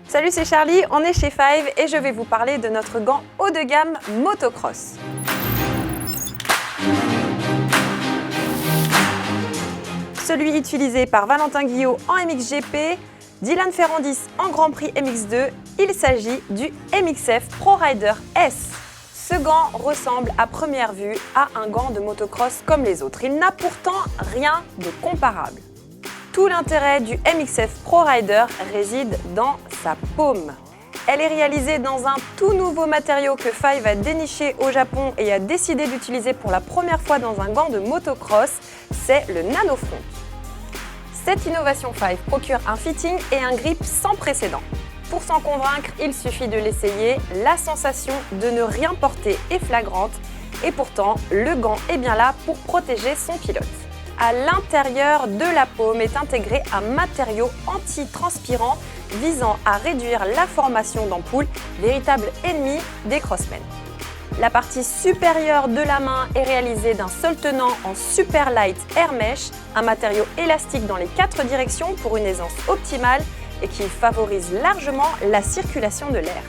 Salut, c'est Charlie, on est chez Five et je vais vous parler de notre gant haut de gamme motocross. Celui utilisé par Valentin Guillot en MXGP, Dylan Ferrandis en Grand Prix MX2, il s'agit du MXF Pro Rider S. Ce gant ressemble à première vue à un gant de motocross comme les autres. Il n'a pourtant rien de comparable. Tout l'intérêt du MXF Pro Rider réside dans sa paume. Elle est réalisée dans un tout nouveau matériau que Five a déniché au Japon et a décidé d'utiliser pour la première fois dans un gant de motocross, c'est le Nanofront. Cette innovation Five procure un fitting et un grip sans précédent. Pour s'en convaincre, il suffit de l'essayer, la sensation de ne rien porter est flagrante et pourtant le gant est bien là pour protéger son pilote. À l'intérieur de la paume est intégré un matériau anti-transpirant visant à réduire la formation d'ampoules, véritable ennemi des crossmen. La partie supérieure de la main est réalisée d'un sol tenant en Super Light Air Mesh, un matériau élastique dans les 4 directions pour une aisance optimale et qui favorise largement la circulation de l'air.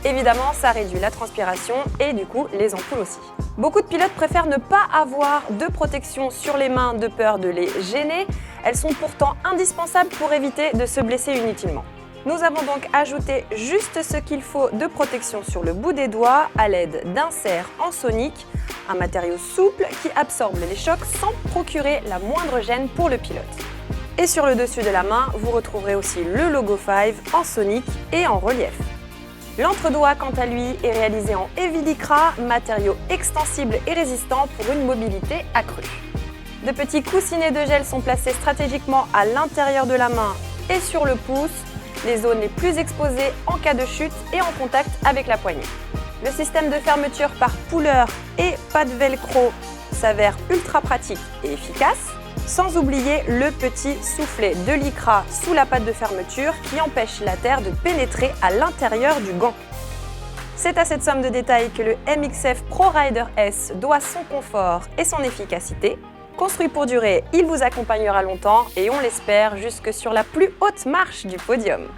Évidemment, ça réduit la transpiration et du coup les ampoules aussi. Beaucoup de pilotes préfèrent ne pas avoir de protection sur les mains de peur de les gêner. Elles sont pourtant indispensables pour éviter de se blesser inutilement. Nous avons donc ajouté juste ce qu'il faut de protection sur le bout des doigts à l'aide d'inserts en sonique, un matériau souple qui absorbe les chocs sans procurer la moindre gêne pour le pilote. Et sur le dessus de la main, vous retrouverez aussi le logo Five en sonique et en relief. L'entre-doigt, quant à lui, est réalisé en Heavy Lycra, matériau extensible et résistant pour une mobilité accrue. De petits coussinets de gel sont placés stratégiquement à l'intérieur de la main et sur le pouce, les zones les plus exposées en cas de chute et en contact avec la poignée. Le système de fermeture par puller et pas de velcro s'avère ultra pratique et efficace, sans oublier le petit soufflet de lycra sous la patte de fermeture qui empêche la terre de pénétrer à l'intérieur du gant. C'est à cette somme de détails que le MXF Pro Rider S doit son confort et son efficacité. Construit pour durer, il vous accompagnera longtemps et on l'espère jusque sur la plus haute marche du podium.